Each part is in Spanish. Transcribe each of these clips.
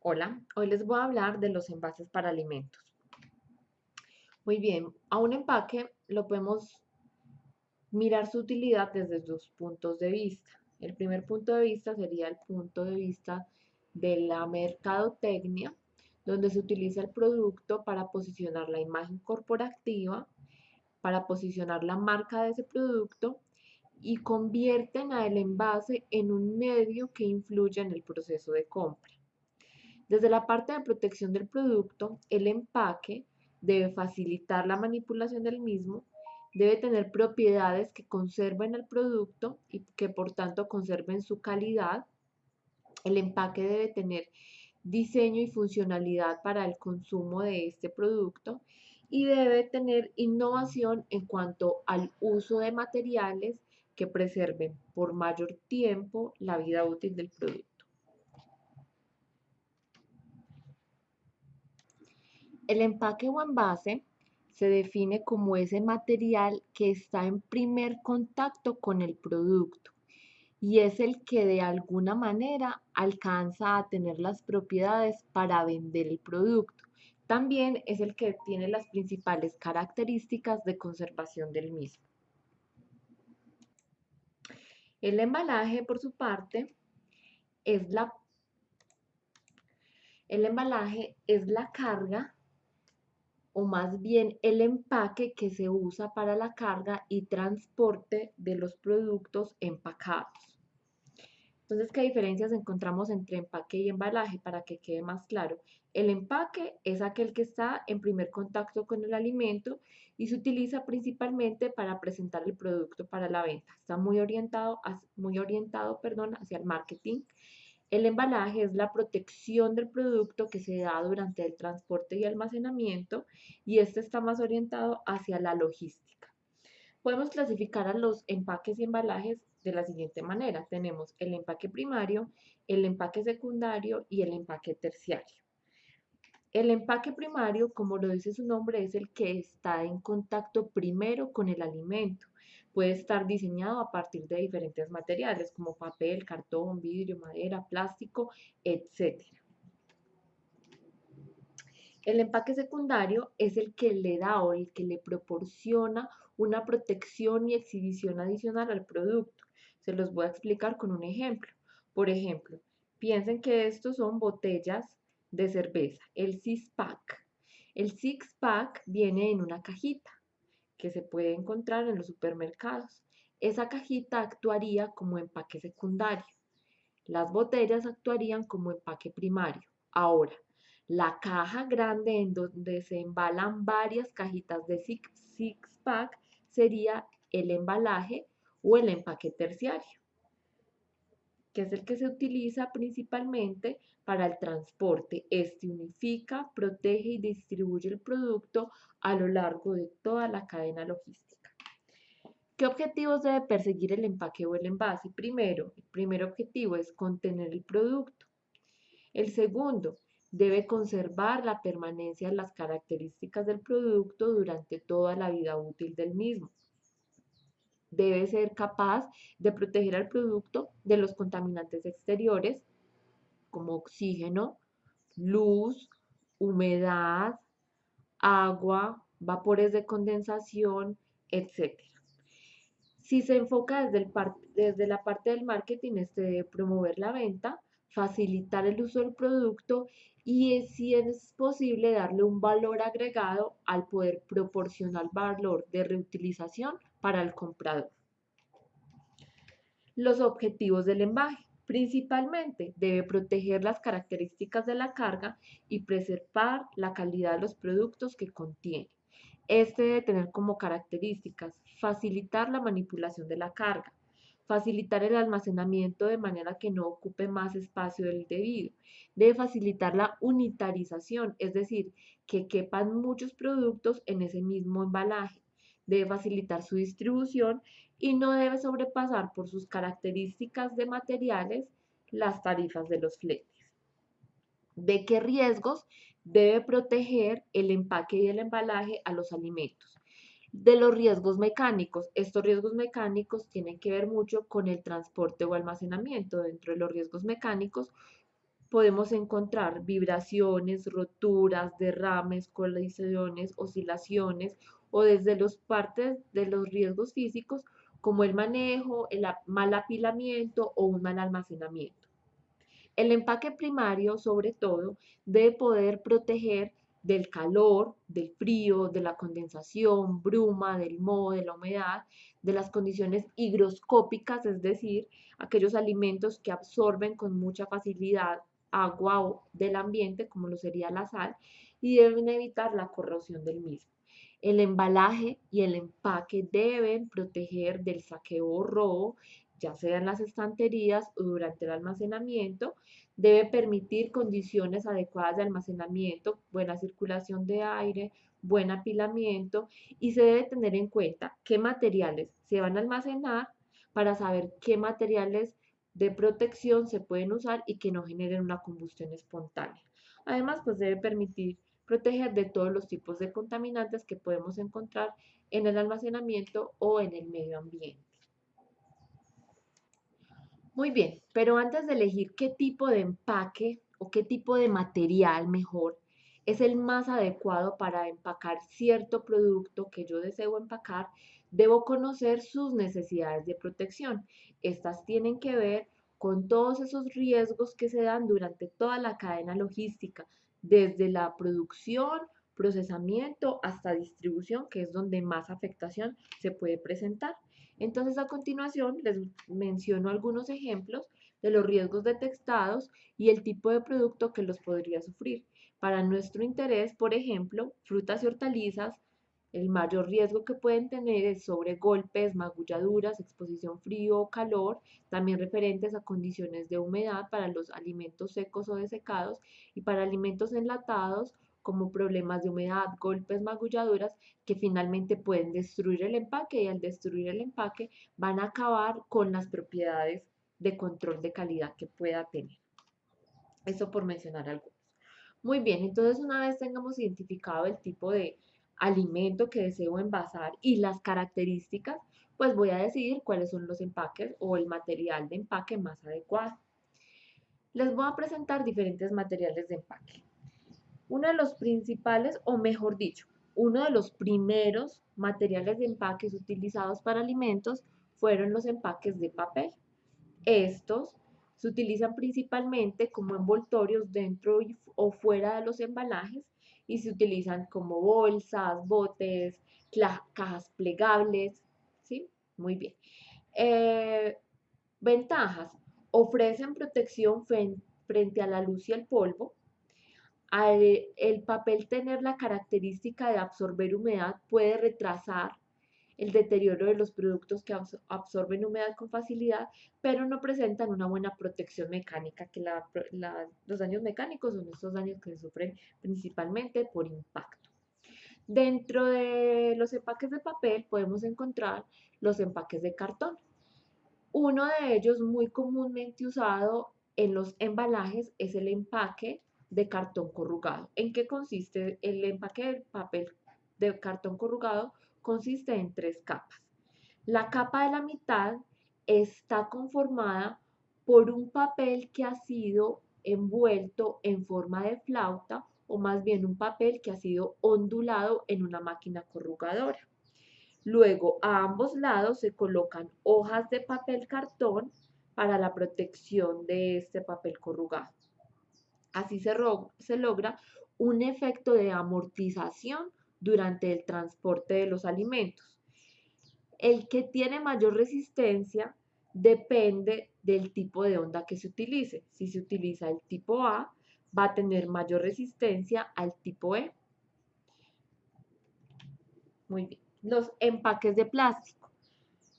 Hola, hoy les voy a hablar de los envases para alimentos. Muy bien, a un empaque lo podemos mirar su utilidad desde dos puntos de vista. El primer punto de vista sería el punto de vista de la mercadotecnia, donde se utiliza el producto para posicionar la imagen corporativa, para posicionar la marca de ese producto y convierten al envase en un medio que influye en el proceso de compra. Desde la parte de protección del producto, el empaque debe facilitar la manipulación del mismo, debe tener propiedades que conserven el producto y que por tanto conserven su calidad. El empaque debe tener diseño y funcionalidad para el consumo de este producto y debe tener innovación en cuanto al uso de materiales que preserven por mayor tiempo la vida útil del producto. El empaque o envase se define como ese material que está en primer contacto con el producto y es el que de alguna manera alcanza a tener las propiedades para vender el producto. También es el que tiene las principales características de conservación del mismo. El embalaje, por su parte, es la carga o más bien el empaque que se usa para la carga y transporte de los productos empacados. Entonces, ¿qué diferencias encontramos entre empaque y embalaje? Para que quede más claro, el empaque es aquel que está en primer contacto con el alimento y se utiliza principalmente para presentar el producto para la venta. Está muy orientado, hacia el marketing. El embalaje es la protección del producto que se da durante el transporte y almacenamiento y este está más orientado hacia la logística. Podemos clasificar a los empaques y embalajes de la siguiente manera. Tenemos el empaque primario, el empaque secundario y el empaque terciario. El empaque primario, como lo dice su nombre, es el que está en contacto primero con el alimento. Puede estar diseñado a partir de diferentes materiales como papel, cartón, vidrio, madera, plástico, etcétera. El empaque secundario es el que le da o el que le proporciona una protección y exhibición adicional al producto. Se los voy a explicar con un ejemplo. Por ejemplo, piensen que estos son botellas de cerveza, el six-pack. El six-pack viene en una cajita que se puede encontrar en los supermercados. Esa cajita actuaría como empaque secundario. Las botellas actuarían como empaque primario. Ahora, la caja grande en donde se embalan varias cajitas de six-pack sería el embalaje o el empaque terciario, que es el que se utiliza principalmente para el transporte. Este unifica, protege y distribuye el producto a lo largo de toda la cadena logística. ¿Qué objetivos debe perseguir el empaque o el envase? Primero, el primer objetivo es contener el producto. El segundo, debe conservar la permanencia de las características del producto durante toda la vida útil del mismo. Debe ser capaz de proteger al producto de los contaminantes exteriores como oxígeno, luz, humedad, agua, vapores de condensación, etc. Si se enfoca desde la parte del marketing, este debe promover la venta, facilitar el uso del producto y si es posible darle un valor agregado al poder proporcionar valor de reutilización para el comprador. Los objetivos del envaje. Principalmente debe proteger las características de la carga y preservar la calidad de los productos que contiene. Este debe tener como características facilitar la manipulación de la carga, facilitar el almacenamiento de manera que no ocupe más espacio del debido, debe facilitar la unitarización, es decir, que quepan muchos productos en ese mismo embalaje, debe facilitar su distribución y no debe sobrepasar por sus características de materiales las tarifas de los fletes. ¿De qué riesgos debe proteger el empaque y el embalaje a los alimentos? De los riesgos mecánicos. Estos riesgos mecánicos tienen que ver mucho con el transporte o almacenamiento. Dentro de los riesgos mecánicos podemos encontrar vibraciones, roturas, derrames, colisiones, oscilaciones o desde los partes de los riesgos físicos como el manejo, el mal apilamiento o un mal almacenamiento. El empaque primario, sobre todo, debe poder proteger del calor, del frío, de la condensación, bruma, del moho, de la humedad, de las condiciones higroscópicas, es decir, aquellos alimentos que absorben con mucha facilidad agua del ambiente, como lo sería la sal, y deben evitar la corrosión del mismo. El embalaje y el empaque deben proteger del saqueo o robo, ya sea en las estanterías o durante el almacenamiento. Debe permitir condiciones adecuadas de almacenamiento, buena circulación de aire, buen apilamiento y se debe tener en cuenta qué materiales se van a almacenar para saber qué materiales de protección se pueden usar y que no generen una combustión espontánea. Además, pues debe permitir proteger de todos los tipos de contaminantes que podemos encontrar en el almacenamiento o en el medio ambiente. Muy bien, pero antes de elegir qué tipo de empaque o qué tipo de material mejor es el más adecuado para empacar cierto producto que yo deseo empacar, debo conocer sus necesidades de protección. Estas tienen que ver con todos esos riesgos que se dan durante toda la cadena logística, desde la producción, procesamiento hasta distribución, que es donde más afectación se puede presentar. Entonces, a continuación, les menciono algunos ejemplos de los riesgos detectados y el tipo de producto que los podría sufrir. Para nuestro interés, por ejemplo, frutas y hortalizas, el mayor riesgo que pueden tener es sobre golpes, magulladuras, exposición frío o calor, también referentes a condiciones de humedad para los alimentos secos o desecados y para alimentos enlatados como problemas de humedad, golpes, magulladuras que finalmente pueden destruir el empaque y al destruir el empaque van a acabar con las propiedades de control de calidad que pueda tener. Eso por mencionar algunos. Muy bien, entonces una vez tengamos identificado el tipo de alimento que deseo envasar y las características, pues voy a decidir cuáles son los empaques o el material de empaque más adecuado. Les voy a presentar diferentes materiales de empaque. Uno de los principales, o mejor dicho, uno de los primeros materiales de empaques utilizados para alimentos fueron los empaques de papel. Estos se utilizan principalmente como envoltorios dentro o fuera de los embalajes y se utilizan como bolsas, botes, cajas plegables, ¿sí? Muy bien. Eh, Ventajas. Ofrecen protección frente a la luz y el polvo. Al el papel tener la característica de absorber humedad puede retrasar el deterioro de los productos que absorben humedad con facilidad, pero no presentan una buena protección mecánica, que los daños mecánicos son estos daños que se sufren principalmente por impacto. Dentro de los empaques de papel podemos encontrar los empaques de cartón. Uno de ellos muy comúnmente usado en los embalajes es el empaque de cartón corrugado. ¿En qué consiste el empaque de papel de cartón corrugado? Consiste en tres capas. La capa de la mitad está conformada por un papel que ha sido envuelto en forma de flauta o más bien un papel que ha sido ondulado en una máquina corrugadora. Luego, a ambos lados se colocan hojas de papel cartón para la protección de este papel corrugado. Así se logra un efecto de amortización durante el transporte de los alimentos. El que tiene mayor resistencia depende del tipo de onda que se utilice. Si se utiliza el tipo A, va a tener mayor resistencia al tipo E. Muy bien. Los empaques de plástico.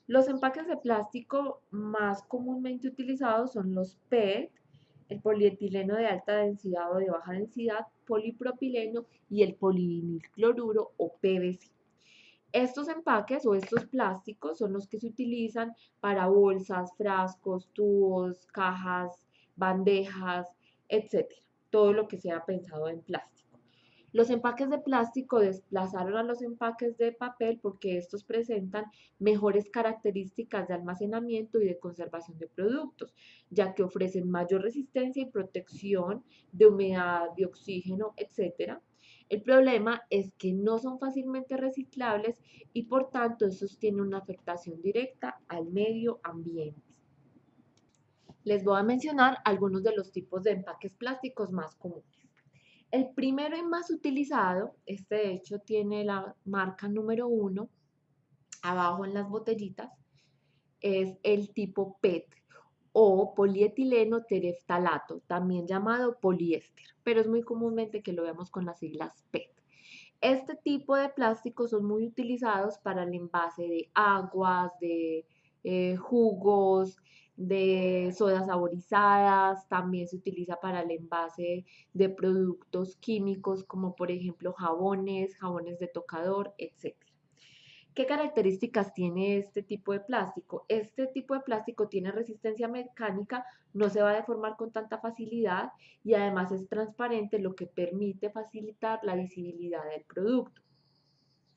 Los empaques de plástico más comúnmente utilizados son los PET, el polietileno de alta densidad o de baja densidad, polipropileno y el polivinilcloruro o PVC. Estos empaques o estos plásticos son los que se utilizan para bolsas, frascos, tubos, cajas, bandejas, etcétera. Todo lo que sea pensado en plástico. Los empaques de plástico desplazaron a los empaques de papel porque estos presentan mejores características de almacenamiento y de conservación de productos, ya que ofrecen mayor resistencia y protección de humedad, de oxígeno, etcétera. El problema es que no son fácilmente reciclables y por tanto estos tienen una afectación directa al medio ambiente. Les voy a mencionar algunos de los tipos de empaques plásticos más comunes. El primero y más utilizado, este de hecho tiene la marca número 1 abajo en las botellitas, es el tipo PET o polietileno tereftalato, también llamado poliéster, pero es muy comúnmente que lo veamos con las siglas PET. Este tipo de plásticos son muy utilizados para el envase de aguas, de jugos, de sodas saborizadas, también se utiliza para el envase de productos químicos como por ejemplo jabones, jabones de tocador, etc. ¿Qué características tiene este tipo de plástico? Este tipo de plástico tiene resistencia mecánica, no se va a deformar con tanta facilidad y además es transparente, lo que permite facilitar la visibilidad del producto.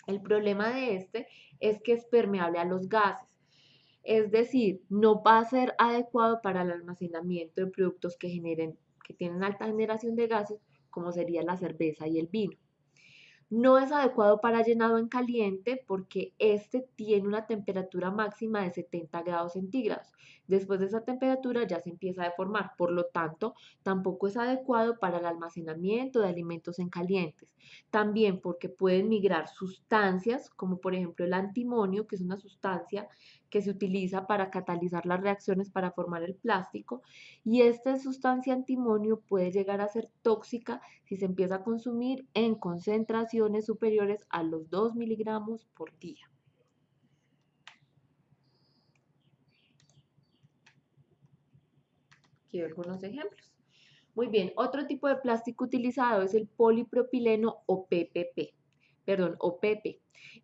El problema de este es que es permeable a los gases, es decir, no va a ser adecuado para el almacenamiento de productos que tienen alta generación de gases, como sería la cerveza y el vino. No es adecuado para llenado en caliente porque este tiene una temperatura máxima de 70 grados centígrados. Después de esa temperatura ya se empieza a deformar, por lo tanto, tampoco es adecuado para el almacenamiento de alimentos en calientes. También porque pueden migrar sustancias, como por ejemplo el antimonio, que es una sustancia que se utiliza para catalizar las reacciones para formar el plástico, y esta sustancia antimonio puede llegar a ser tóxica si se empieza a consumir en concentraciones superiores a los 2 miligramos por día. Aquí algunos ejemplos. Muy bien, otro tipo de plástico utilizado es el polipropileno o PPP, perdón, o PP.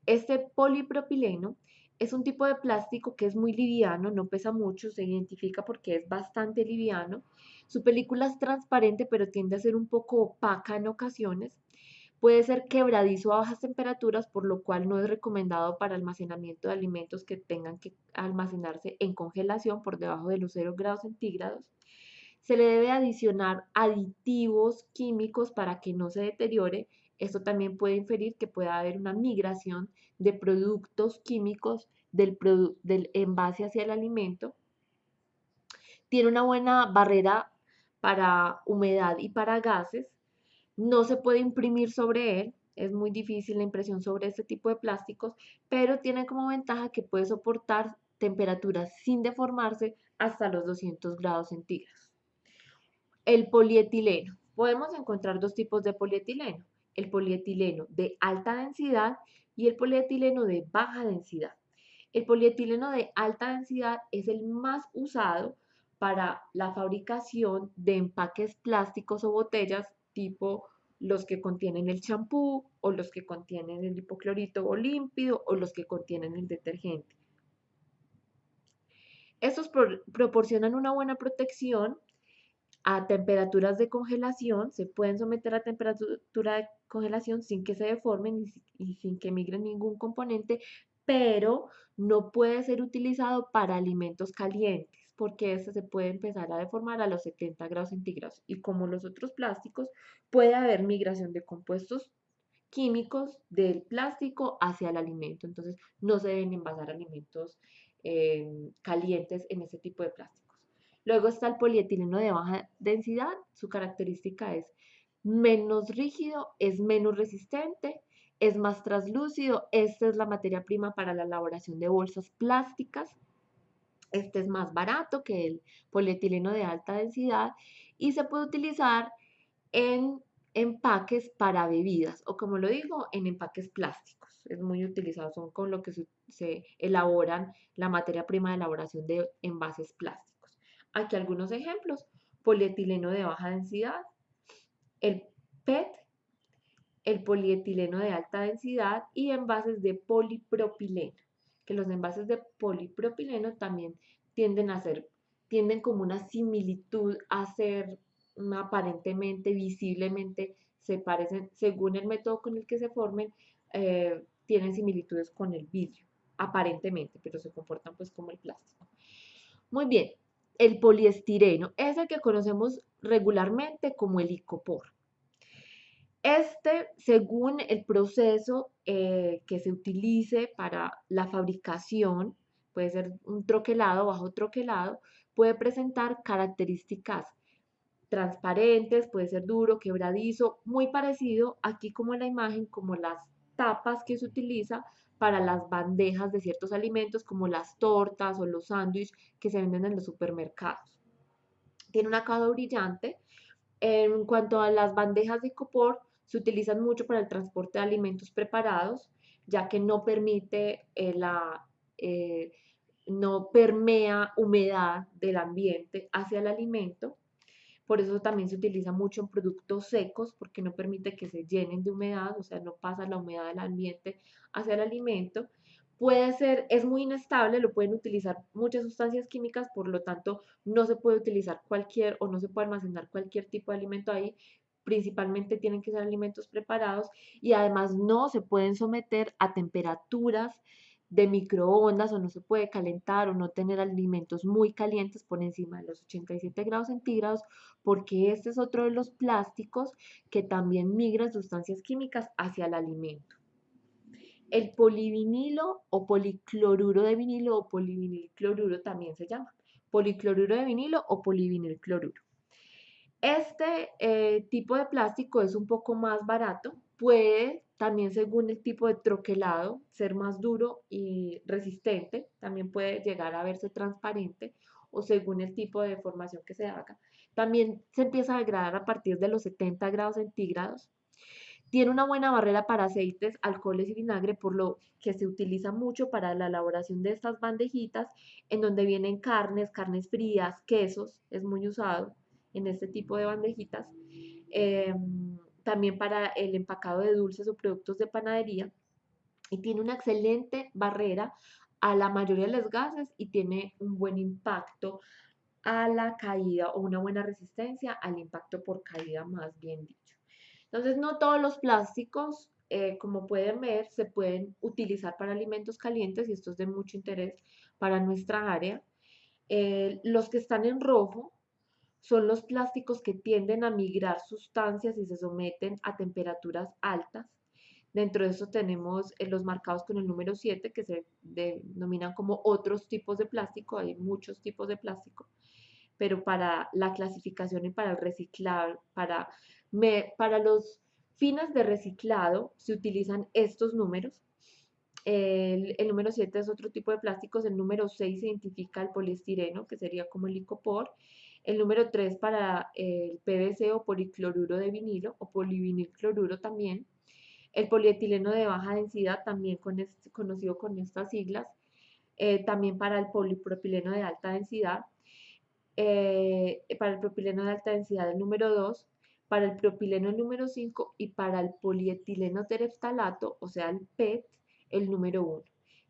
Este polipropileno es un tipo de plástico que es muy liviano, no pesa mucho, se identifica porque es bastante liviano. Su película es transparente, pero tiende a ser un poco opaca en ocasiones. Puede ser quebradizo a bajas temperaturas, por lo cual no es recomendado para almacenamiento de alimentos que tengan que almacenarse en congelación por debajo de los 0 grados centígrados. Se le debe adicionar aditivos químicos para que no se deteriore. Esto también puede inferir que pueda haber una migración de productos químicos del envase hacia el alimento. Tiene una buena barrera para humedad y para gases. No se puede imprimir sobre él, es muy difícil la impresión sobre este tipo de plásticos, pero tiene como ventaja que puede soportar temperaturas sin deformarse hasta los 200 grados centígrados. El polietileno. Podemos encontrar dos tipos de polietileno, el polietileno de alta densidad y el polietileno de baja densidad. El polietileno de alta densidad es el más usado para la fabricación de empaques plásticos o botellas tipo los que contienen el champú o los que contienen el hipoclorito o límpido o los que contienen el detergente. Estos proporcionan una buena protección a temperaturas de congelación, se pueden someter a temperatura de congelación sin que se deformen y sin que migren ningún componente, pero no puede ser utilizado para alimentos calientes, porque este se puede empezar a deformar a los 70 grados centígrados. Y como los otros plásticos, puede haber migración de compuestos químicos del plástico hacia el alimento. Entonces, no se deben envasar alimentos calientes en ese tipo de plásticos. Luego está el polietileno de baja densidad. Su característica es menos rígido, es menos resistente, es más translúcido. Esta es la materia prima para la elaboración de bolsas plásticas. Este es más barato que el polietileno de alta densidad y se puede utilizar en empaques para bebidas o como lo digo, en empaques plásticos. Es muy utilizado, son con lo que se elaboran la materia prima de elaboración de envases plásticos. Aquí algunos ejemplos, polietileno de baja densidad, el PET, el polietileno de alta densidad y envases de polipropileno, que los envases de polipropileno también tienden como una similitud a ser aparentemente, visiblemente se parecen, según el método con el que se formen, tienen similitudes con el vidrio, aparentemente, pero se comportan pues como el plástico. Muy bien, el poliestireno es el que conocemos regularmente como el icopor. Este, según el proceso que se utilice para la fabricación, puede ser un troquelado o bajo troquelado, puede presentar características transparentes, puede ser duro, quebradizo, muy parecido aquí como en la imagen, como las tapas que se utiliza para las bandejas de ciertos alimentos como las tortas o los sándwiches que se venden en los supermercados. Tiene un acabado brillante. En cuanto a las bandejas de icopor, se utilizan mucho para el transporte de alimentos preparados, ya que no permite eh, no permea humedad del ambiente hacia el alimento. Por eso también se utiliza mucho en productos secos, porque no permite que se llenen de humedad, o sea, no pasa la humedad del ambiente hacia el alimento. Puede ser, es muy inestable, lo pueden utilizar muchas sustancias químicas, por lo tanto, no se puede utilizar cualquier o no se puede almacenar cualquier tipo de alimento ahí. Principalmente tienen que ser alimentos preparados y además no se pueden someter a temperaturas de microondas o no se puede calentar o no tener alimentos muy calientes por encima de los 87 grados centígrados porque este es otro de los plásticos que también migran sustancias químicas hacia el alimento. El polivinilo o policloruro de vinilo o polivinilcloruro también se llama. Policloruro de vinilo o polivinilcloruro. Este tipo de plástico es un poco más barato, puede también según el tipo de troquelado ser más duro y resistente, también puede llegar a verse transparente o según el tipo de formación que se haga. También se empieza a degradar a partir de los 70 grados centígrados. Tiene una buena barrera para aceites, alcoholes y vinagre, por lo que se utiliza mucho para la elaboración de estas bandejitas, en donde vienen carnes, carnes frías, quesos, es muy usado en este tipo de bandejitas. Eh, También para el empacado de dulces o productos de panadería. Y tiene una excelente barrera a la mayoría de los gases y tiene un buen impacto a la caída o una buena resistencia al impacto por caída, más bien dicho. Entonces, no todos los plásticos, como pueden ver, se pueden utilizar para alimentos calientes y esto es de mucho interés para nuestra área. Los que están en rojo son los plásticos que tienden a migrar sustancias y se someten a temperaturas altas. Dentro de eso tenemos los marcados con el número 7 que se denominan como otros tipos de plástico. Hay muchos tipos de plástico, pero para la clasificación y para el reciclar, para los fines de reciclado se utilizan estos números. El número 7 es otro tipo de plásticos, el número 6 identifica el poliestireno, que sería como el icopor, el número 3 para el PVC o policloruro de vinilo o polivinilcloruro también, el polietileno de baja densidad, también conocido con estas siglas, también para el polipropileno de alta densidad, para el propileno de alta densidad el número 2, para el propileno el número 5 y para el polietileno tereftalato, o sea, el PET, el número 1.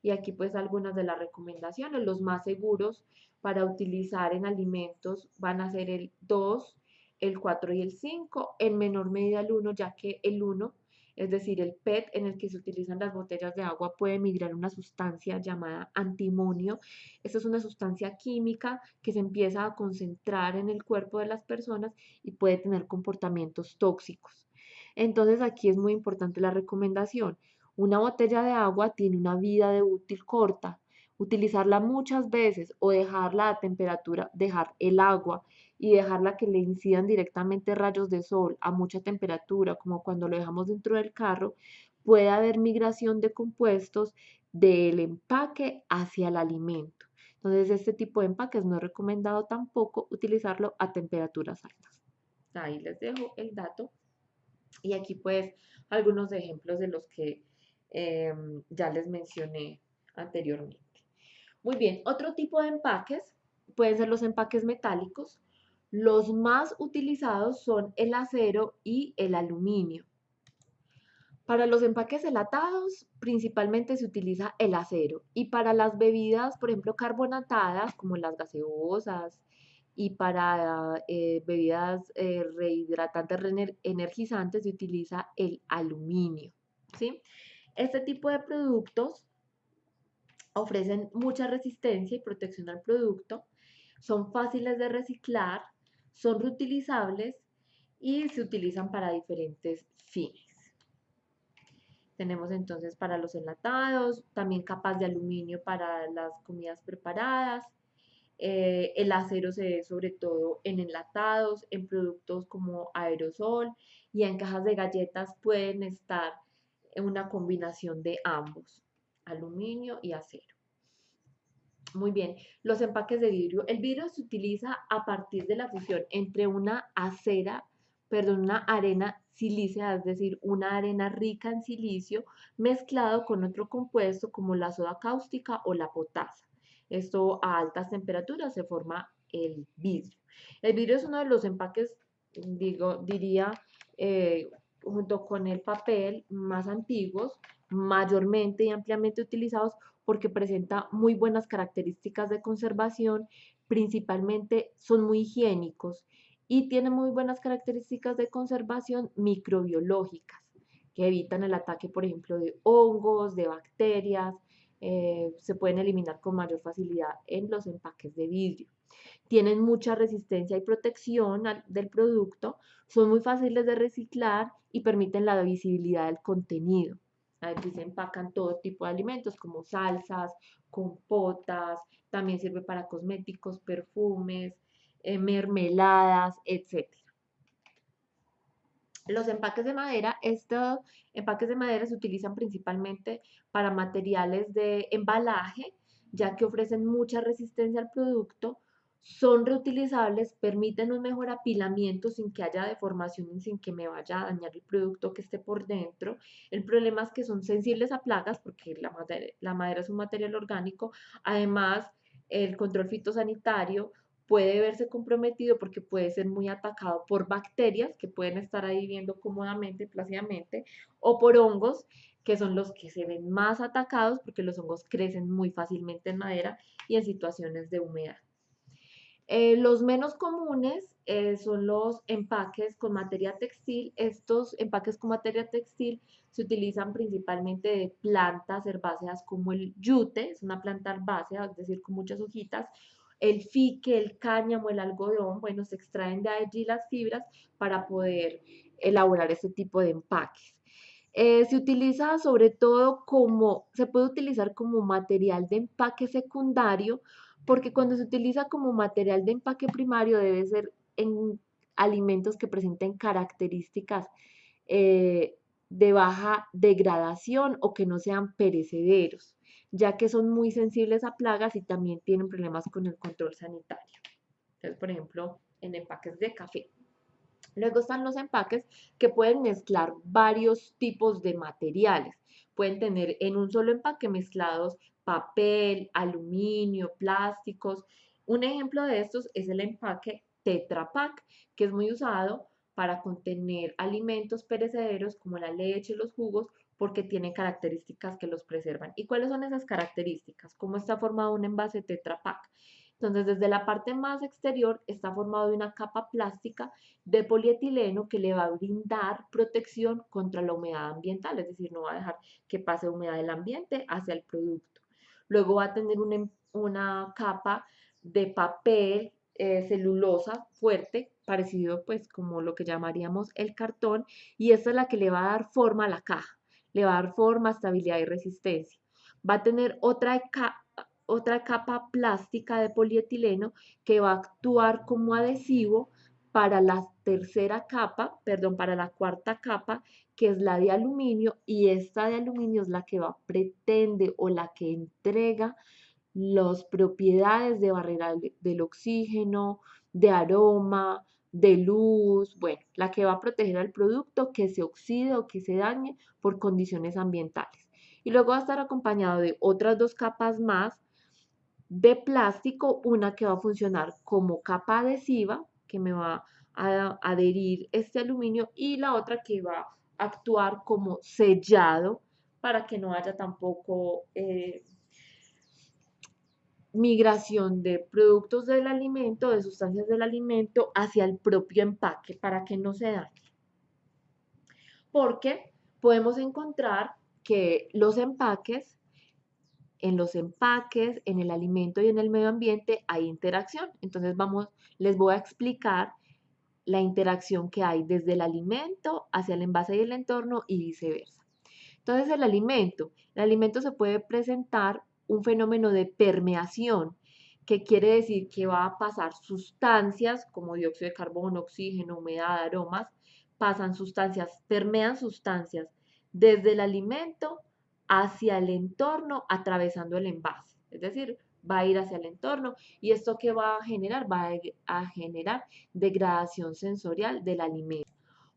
Y aquí pues algunas de las recomendaciones, los más seguros para utilizar en alimentos van a ser el 2, el 4 y el 5, en menor medida el 1, ya que el 1, es decir, el PET en el que se utilizan las botellas de agua, puede migrar una sustancia llamada antimonio. Esta es una sustancia química que se empieza a concentrar en el cuerpo de las personas y puede tener comportamientos tóxicos. Entonces aquí es muy importante la recomendación. Una botella de agua tiene una vida de útil corta. Utilizarla muchas veces o dejarla a temperatura, dejar el agua y dejarla que le incidan directamente rayos de sol a mucha temperatura, como cuando lo dejamos dentro del carro, puede haber migración de compuestos del empaque hacia el alimento. Entonces, este tipo de empaques no es recomendado tampoco utilizarlo a temperaturas altas. Ahí les dejo el dato. Y aquí pues algunos ejemplos de los que ya les mencioné anteriormente. Muy bien, otro tipo de empaques pueden ser los empaques metálicos. Los más utilizados son el acero y el aluminio. Para los empaques enlatados, principalmente se utiliza el acero y para las bebidas, por ejemplo, carbonatadas, como las gaseosas, y para bebidas rehidratantes, energizantes se utiliza el aluminio, ¿sí? Este tipo de productos ofrecen mucha resistencia y protección al producto, son fáciles de reciclar, son reutilizables y se utilizan para diferentes fines. Tenemos entonces para los enlatados, también capas de aluminio para las comidas preparadas. El acero se ve sobre todo en enlatados, en productos como aerosol y en cajas de galletas pueden estar en una combinación de ambos, aluminio y acero. Muy bien, los empaques de vidrio. El vidrio se utiliza a partir de la fusión entre una arena silícea, es decir, una arena rica en silicio, mezclado con otro compuesto como la soda cáustica o la potasa. Esto a altas temperaturas se forma el vidrio. El vidrio es uno de los empaques, diría, junto con el papel, más antiguos, mayormente y ampliamente utilizados porque presenta muy buenas características de conservación, principalmente son muy higiénicos y tienen muy buenas características de conservación microbiológicas que evitan el ataque, por ejemplo, de hongos, de bacterias, se pueden eliminar con mayor facilidad en los empaques de vidrio. Tienen mucha resistencia y protección del producto, son muy fáciles de reciclar y permiten la visibilidad del contenido. Aquí se empacan todo tipo de alimentos como salsas, compotas, también sirve para cosméticos, perfumes, mermeladas, etc. Los empaques de madera, estos empaques de madera se utilizan principalmente para materiales de embalaje, ya que ofrecen mucha resistencia al producto, son reutilizables, permiten un mejor apilamiento sin que haya deformación y sin que me vaya a dañar el producto que esté por dentro. El problema es que son sensibles a plagas porque la madera es un material orgánico. Además, el control fitosanitario puede verse comprometido porque puede ser muy atacado por bacterias que pueden estar ahí viviendo cómodamente, plácidamente, o por hongos, que son los que se ven más atacados porque los hongos crecen muy fácilmente en madera y en situaciones de humedad. Los menos comunes son los empaques con materia textil. Estos empaques con materia textil se utilizan principalmente de plantas herbáceas como el yute, es una planta herbácea, es decir, con muchas hojitas, el fique, el cáñamo, el algodón, bueno, se extraen de allí las fibras para poder elaborar este tipo de empaques. Se utiliza sobre todo se puede utilizar como material de empaque secundario, porque cuando se utiliza como material de empaque primario debe ser en alimentos que presenten características eh, de baja degradación o que no sean perecederos, ya que son muy sensibles a plagas y también tienen problemas con el control sanitario. Entonces, por ejemplo, en empaques de café. Luego están los empaques que pueden mezclar varios tipos de materiales. Pueden tener en un solo empaque mezclados papel, aluminio, plásticos. Un ejemplo de estos es el empaque Tetra Pak, que es muy usado para contener alimentos perecederos como la leche, los jugos, porque tiene características que los preservan. ¿Y cuáles son esas características? ¿Cómo está formado un envase Tetra Pak? Entonces, desde la parte más exterior está formado de una capa plástica de polietileno que le va a brindar protección contra la humedad ambiental, es decir, no va a dejar que pase humedad del ambiente hacia el producto. Luego va a tener una capa de papel, celulosa fuerte, parecido pues como lo que llamaríamos el cartón, y esta es la que le va a dar forma a la caja, le va a dar forma, estabilidad y resistencia. Va a tener otra capa plástica de polietileno que va a actuar como adhesivo para la tercera capa, perdón, para la cuarta capa, que es la de aluminio, y esta de aluminio es la que pretende o la que entrega las propiedades de barrera del oxígeno, de aroma, de luz, bueno, la que va a proteger al producto que se oxide o que se dañe por condiciones ambientales. Y luego va a estar acompañado de otras dos capas más de plástico, una que va a funcionar como capa adhesiva, que me va a adherir este aluminio, y la otra que va a actuar como sellado para que no haya tampoco migración de productos del alimento, de sustancias del alimento hacia el propio empaque para que no se dañe. Porque podemos encontrar que en los empaques, en el alimento y en el medio ambiente hay interacción. Entonces les voy a explicar la interacción que hay desde el alimento hacia el envase y el entorno y viceversa. Entonces el alimento se puede presentar un fenómeno de permeación, que quiere decir que va a pasar sustancias como dióxido de carbono, oxígeno, humedad, aromas, permean sustancias desde el alimento hacia el entorno atravesando el envase. Es decir, va a ir hacia el entorno y esto que va a generar, degradación sensorial del alimento.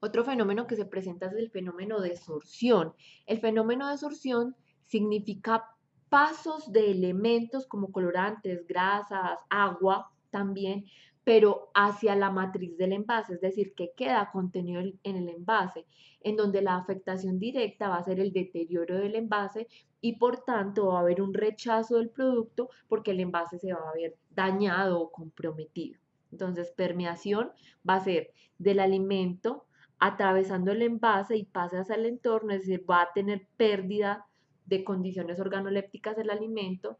Otro fenómeno que se presenta es el fenómeno de sorción. El fenómeno de sorción significa pasos de elementos como colorantes, grasas, agua también, pero hacia la matriz del envase, es decir, que queda contenido en el envase, en donde la afectación directa va a ser el deterioro del envase y por tanto va a haber un rechazo del producto porque el envase se va a ver dañado o comprometido. Entonces, permeación va a ser del alimento atravesando el envase y pase hacia el entorno, es decir, va a tener pérdida de condiciones organolépticas del alimento.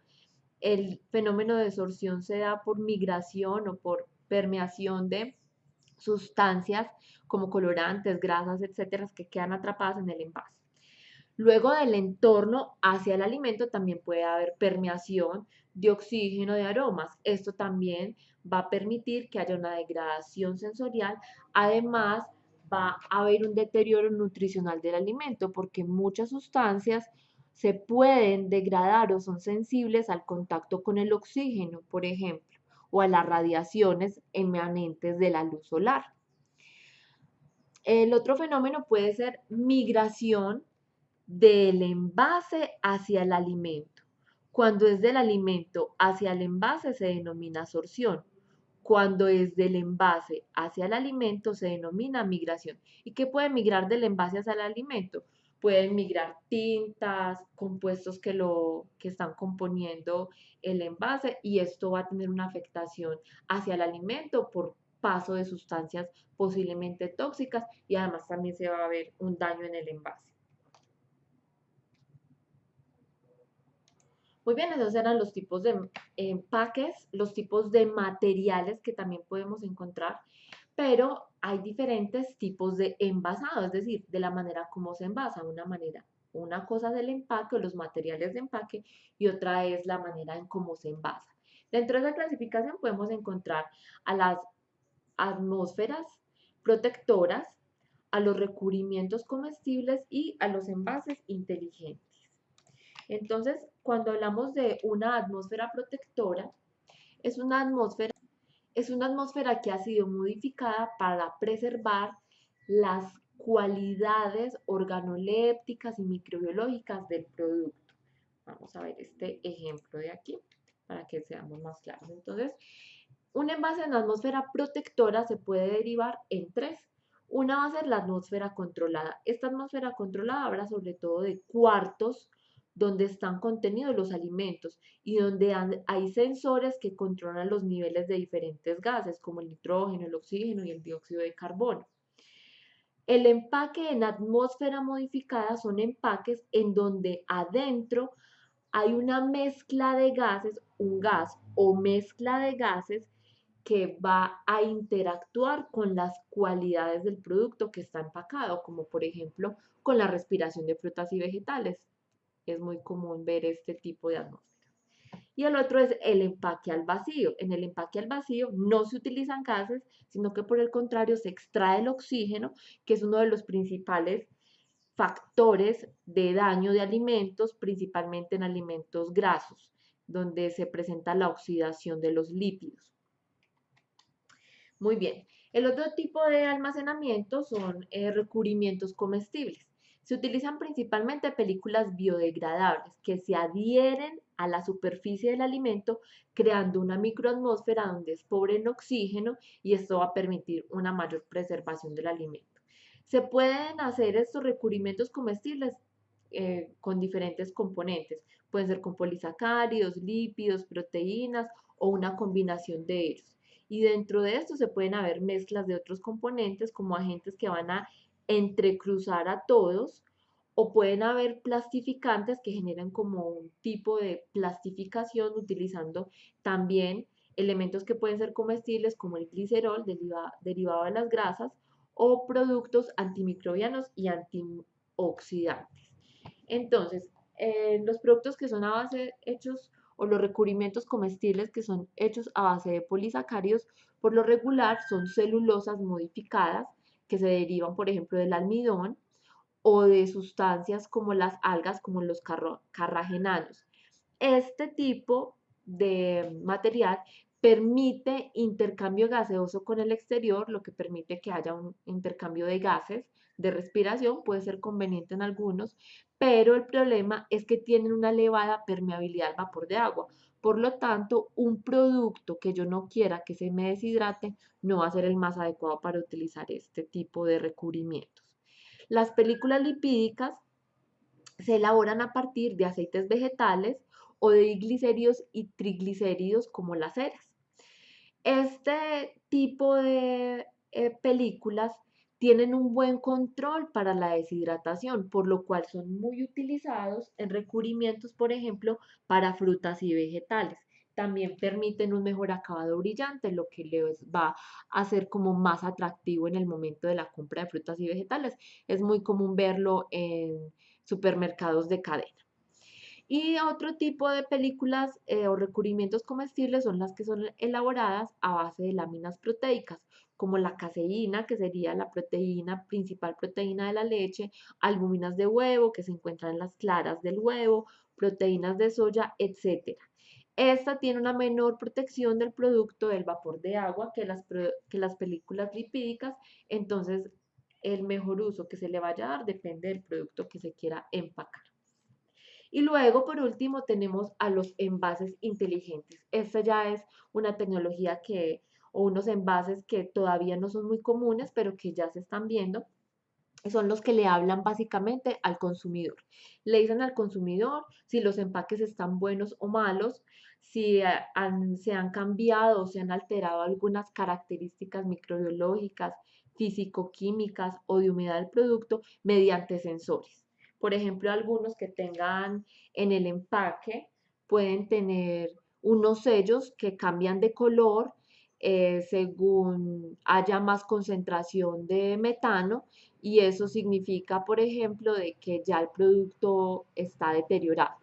El fenómeno de sorción se da por migración o por permeación de sustancias como colorantes, grasas, etcétera, que quedan atrapadas en el envase. Luego del entorno hacia el alimento también puede haber permeación de oxígeno, de aromas. Esto también va a permitir que haya una degradación sensorial. Además, va a haber un deterioro nutricional del alimento porque muchas sustancias se pueden degradar o son sensibles al contacto con el oxígeno, por ejemplo, o a las radiaciones emanentes de la luz solar. El otro fenómeno puede ser migración del envase hacia el alimento. Cuando es del alimento hacia el envase se denomina sorción. Cuando es del envase hacia el alimento se denomina migración. ¿Y qué puede migrar del envase hacia el alimento? Pueden migrar tintas, compuestos que están componiendo el envase y esto va a tener una afectación hacia el alimento por paso de sustancias posiblemente tóxicas y además también se va a ver un daño en el envase. Muy bien, esos eran los tipos de empaques, los tipos de materiales que también podemos encontrar, pero hay diferentes tipos de envasado, es decir, de la manera como se envasa, una cosa es el empaque o los materiales de empaque y otra es la manera en cómo se envasa. Dentro de esa clasificación podemos encontrar a las atmósferas protectoras, a los recubrimientos comestibles y a los envases inteligentes. Entonces, cuando hablamos de una atmósfera protectora, es una atmósfera, es una atmósfera que ha sido modificada para preservar las cualidades organolépticas y microbiológicas del producto. Vamos a ver este ejemplo de aquí para que seamos más claros. Entonces, un envase en atmósfera protectora se puede derivar en tres. Una va a ser la atmósfera controlada. Esta atmósfera controlada habla sobre todo de cuartos donde están contenidos los alimentos y donde hay sensores que controlan los niveles de diferentes gases como el nitrógeno, el oxígeno y el dióxido de carbono. El empaque en atmósfera modificada son empaques en donde adentro hay una mezcla de gases, un gas o mezcla de gases que va a interactuar con las cualidades del producto que está empacado, como por ejemplo con la respiración de frutas y vegetales. Es muy común ver este tipo de atmósfera. Y el otro es el empaque al vacío. En el empaque al vacío no se utilizan gases, sino que por el contrario se extrae el oxígeno, que es uno de los principales factores de daño de alimentos, principalmente en alimentos grasos, donde se presenta la oxidación de los lípidos. Muy bien. El otro tipo de almacenamiento son recubrimientos comestibles. Se utilizan principalmente películas biodegradables que se adhieren a la superficie del alimento creando una microatmósfera donde es pobre en oxígeno y esto va a permitir una mayor preservación del alimento. Se pueden hacer estos recubrimientos comestibles con diferentes componentes. Pueden ser con polisacáridos, lípidos, proteínas o una combinación de ellos. Y dentro de esto se pueden haber mezclas de otros componentes como agentes que van a entrecruzar a todos, o pueden haber plastificantes que generan como un tipo de plastificación utilizando también elementos que pueden ser comestibles como el glicerol derivado de las grasas o productos antimicrobianos y antioxidantes. Entonces, los productos que son a base hechos o los recubrimientos comestibles que son hechos a base de polisacáridos, por lo regular son celulosas modificadas que se derivan, por ejemplo, del almidón o de sustancias como las algas, como los carragenanos. Este tipo de material permite intercambio gaseoso con el exterior, lo que permite que haya un intercambio de gases de respiración, puede ser conveniente en algunos, pero el problema es que tienen una elevada permeabilidad al vapor de agua. Por lo tanto, un producto que yo no quiera que se me deshidrate no va a ser el más adecuado para utilizar este tipo de recubrimientos. Las películas lipídicas se elaboran a partir de aceites vegetales o de diglicéridos y triglicéridos como las ceras. Este tipo de películas tienen un buen control para la deshidratación, por lo cual son muy utilizados en recubrimientos, por ejemplo, para frutas y vegetales. También permiten un mejor acabado brillante, lo que les va a hacer como más atractivo en el momento de la compra de frutas y vegetales. Es muy común verlo en supermercados de cadena. Y otro tipo de películas o recubrimientos comestibles son las que son elaboradas a base de láminas proteicas, como la caseína, que sería la proteína, principal proteína de la leche, albuminas de huevo, que se encuentran en las claras del huevo, proteínas de soya, etcétera. Esta tiene una menor protección del producto del vapor de agua que las películas lipídicas, entonces el mejor uso que se le vaya a dar depende del producto que se quiera empacar. Y luego, por último, tenemos a los envases inteligentes. Esta ya es una tecnología o unos envases que todavía no son muy comunes, pero que ya se están viendo. Son los que le hablan básicamente al consumidor. Le dicen al consumidor si los empaques están buenos o malos, si se han cambiado o se han alterado algunas características microbiológicas, físico-químicas o de humedad del producto mediante sensores. Por ejemplo, algunos que tengan en el empaque pueden tener unos sellos que cambian de color según haya más concentración de metano, y eso significa, por ejemplo, de que ya el producto está deteriorado.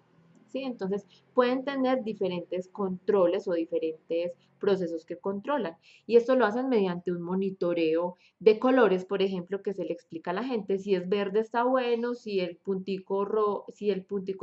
¿Sí? Entonces, pueden tener diferentes controles o diferentes procesos que controlan. Y esto lo hacen mediante un monitoreo de colores, por ejemplo, que se le explica a la gente si es verde está bueno, si el puntico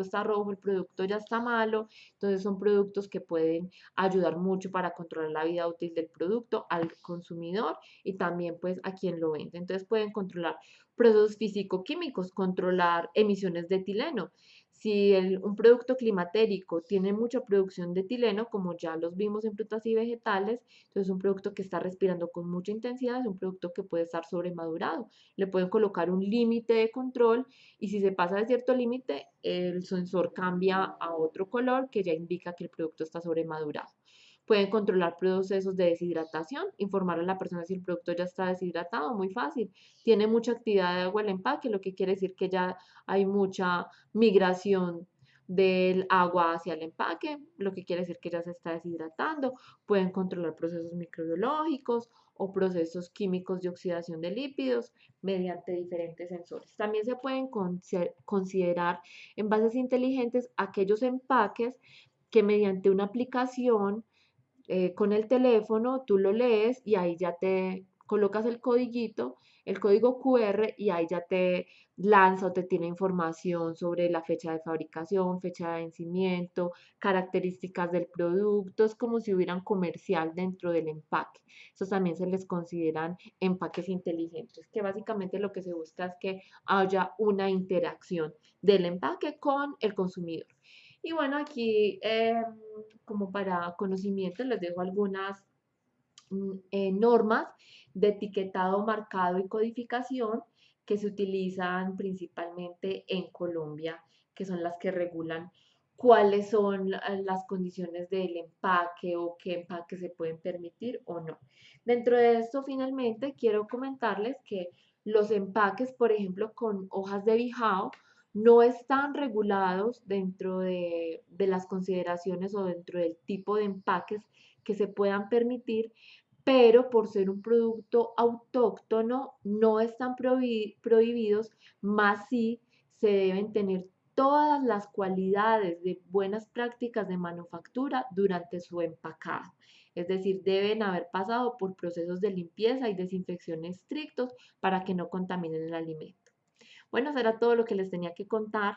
está rojo, el producto ya está malo. Entonces, son productos que pueden ayudar mucho para controlar la vida útil del producto al consumidor y también pues a quien lo vende. Entonces, pueden controlar procesos físico-químicos, controlar emisiones de etileno. Si un producto climatérico tiene mucha producción de etileno, como ya los vimos en frutas y vegetales, entonces es un producto que está respirando con mucha intensidad, es un producto que puede estar sobremadurado. Le pueden colocar un límite de control y si se pasa de cierto límite, el sensor cambia a otro color que ya indica que el producto está sobremadurado. Pueden controlar procesos de deshidratación, informar a la persona si el producto ya está deshidratado, muy fácil. Tiene mucha actividad de agua el empaque, lo que quiere decir que ya hay mucha migración del agua hacia el empaque, lo que quiere decir que ya se está deshidratando. Pueden controlar procesos microbiológicos o procesos químicos de oxidación de lípidos mediante diferentes sensores. También se pueden considerar envases inteligentes aquellos empaques que mediante una aplicación con el teléfono, tú lo lees y ahí ya te colocas el código QR y ahí ya te lanza o te tiene información sobre la fecha de fabricación, fecha de vencimiento, características del producto. Es como si hubieran comercial dentro del empaque. Estos también se les consideran empaques inteligentes, que básicamente lo que se busca es que haya una interacción del empaque con el consumidor. Y bueno, aquí como para conocimiento les dejo algunas normas de etiquetado marcado y codificación que se utilizan principalmente en Colombia, que son las que regulan cuáles son las condiciones del empaque o qué empaques se pueden permitir o no. Dentro de esto, finalmente, quiero comentarles que los empaques, por ejemplo, con hojas de bijao, no están regulados dentro de las consideraciones o dentro del tipo de empaques que se puedan permitir, pero por ser un producto autóctono no están prohibidos, más sí se deben tener todas las cualidades de buenas prácticas de manufactura durante su empacado. Es decir, deben haber pasado por procesos de limpieza y desinfección estrictos para que no contaminen el alimento. Bueno, eso era todo lo que les tenía que contar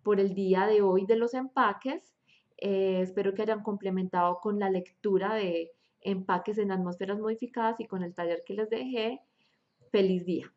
por el día de hoy de los empaques. Espero que hayan complementado con la lectura de empaques en atmósferas modificadas y con el taller que les dejé. Feliz día.